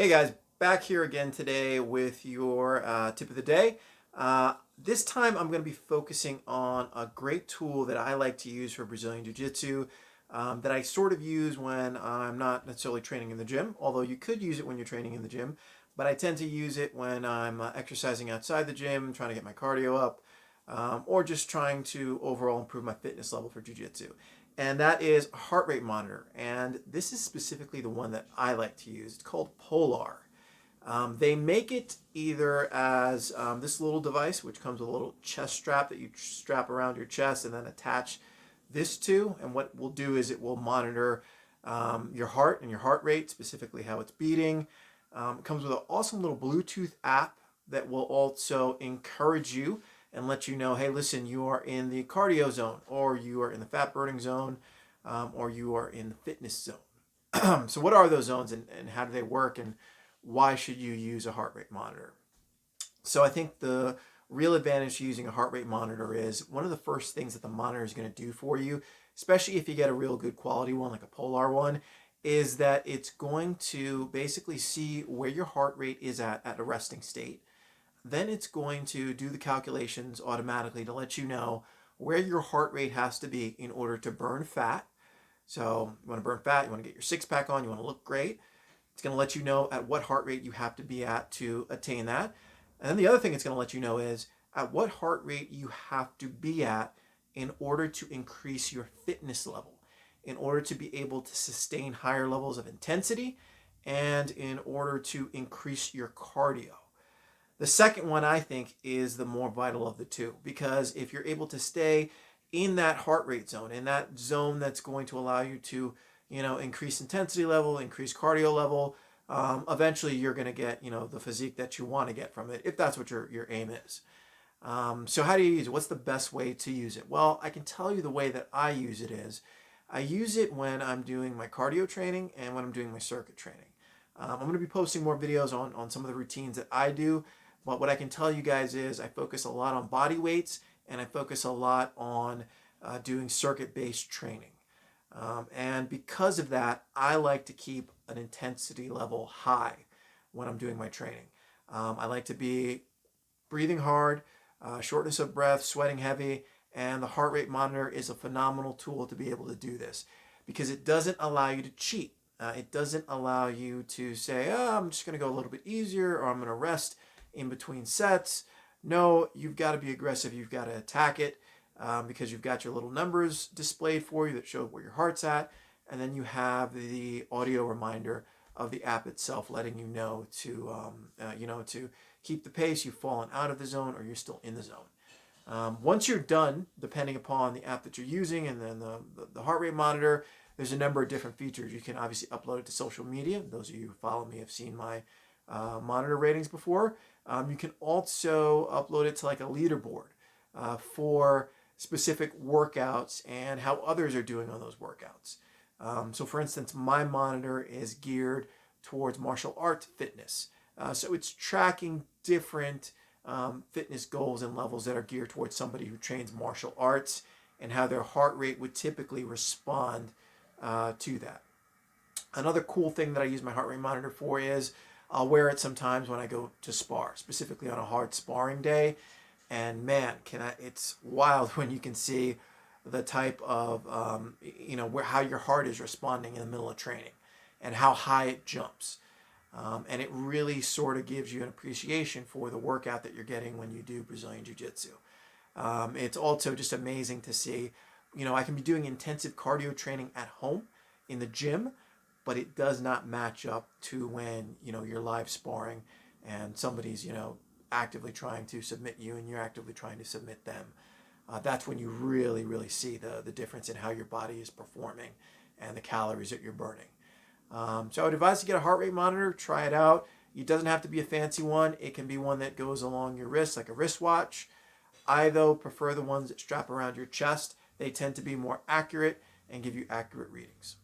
Hey guys, back here again today with your tip of the day. This time I'm going to be focusing on a great tool that I like to use for Brazilian Jiu Jitsu that I sort of use when I'm not necessarily training in the gym, although you could use it when you're training in the gym, but I tend to use it when I'm exercising outside the gym, trying to get my cardio up, or just trying to overall improve my fitness level for Jiu Jitsu. And that is a heart rate monitor. And this is specifically the one that I like to use. It's called Polar. They make it either as this little device, which comes with a little chest strap that you strap around your chest and then attach this to. And what we'll do is it will monitor your heart and your heart rate, specifically how it's beating. It comes with an awesome little Bluetooth app that will also encourage you and let you know, hey, listen, you are in the cardio zone, or you are in the fat burning zone, or you are in the fitness zone. So what are those zones, and how do they work, and why should you use a heart rate monitor? So I think the real advantage to using a heart rate monitor is one of the first things that the monitor is going to do for you, especially if you get a real good quality one like a Polar one, is that it's going to basically see where your heart rate is at a resting state. Then it's going to do the calculations automatically to let you know where your heart rate has to be in order to burn fat. So you want to burn fat, you want to get your six pack on, you want to look great. It's going to let you know at what heart rate you have to be at to attain that. And then the other thing it's going to let you know is at what heart rate you have to be at in order to increase your fitness level, in order to be able to sustain higher levels of intensity, and in order to increase your cardio. The second one, I think, is the more vital of the two, because if you're able to stay in that heart rate zone, in that zone that's going to allow you to, increase intensity level, increase cardio level, eventually you're going to get, the physique that you want to get from it, if that's what your aim is. So how do you use it? What's the best way to use it? Well, I can tell you the way that I use it is, I use it when I'm doing my cardio training and when I'm doing my circuit training. I'm going to be posting more videos on some of the routines that I do. But what I can tell you guys is I focus a lot on body weights, and I focus a lot on doing circuit-based training. And because of that, I like to keep an intensity level high when I'm doing my training. I like to be breathing hard, shortness of breath, sweating heavy, and the heart rate monitor is a phenomenal tool to be able to do this because it doesn't allow you to cheat. It doesn't allow you to say, oh, I'm just going to go a little bit easier, or I'm going to rest in between sets. No, you've got to be aggressive. You've got to attack it because you've got your little numbers displayed for you that show where your heart's at. And then you have the audio reminder of the app itself letting you know to keep the pace. You've fallen out of the zone or you're still in the zone. Once you're done, depending upon the app that you're using and then the heart rate monitor, there's a number of different features. You can obviously upload it to social media. Those of you who follow me have seen my monitor ratings before. You can also upload it to like a leaderboard for specific workouts and how others are doing on those workouts. So for instance, my monitor is geared towards martial arts fitness. So it's tracking different fitness goals and levels that are geared towards somebody who trains martial arts and how their heart rate would typically respond to that. Another cool thing that I use my heart rate monitor for is I'll wear it sometimes when I go to spar, specifically on a hard sparring day. And man, it's wild when you can see the type of, how your heart is responding in the middle of training and how high it jumps. And it really sort of gives you an appreciation for the workout that you're getting when you do Brazilian Jiu Jitsu. It's also just amazing to see, I can be doing intensive cardio training at home in the gym, but it does not match up to when, you're live sparring and somebody's, actively trying to submit you and you're actively trying to submit them. That's when you really, really see the difference in how your body is performing and the calories that you're burning. So I would advise to get a heart rate monitor, try it out. It doesn't have to be a fancy one. It can be one that goes along your wrist, like a wristwatch. I, though, prefer the ones that strap around your chest. They tend to be more accurate and give you accurate readings.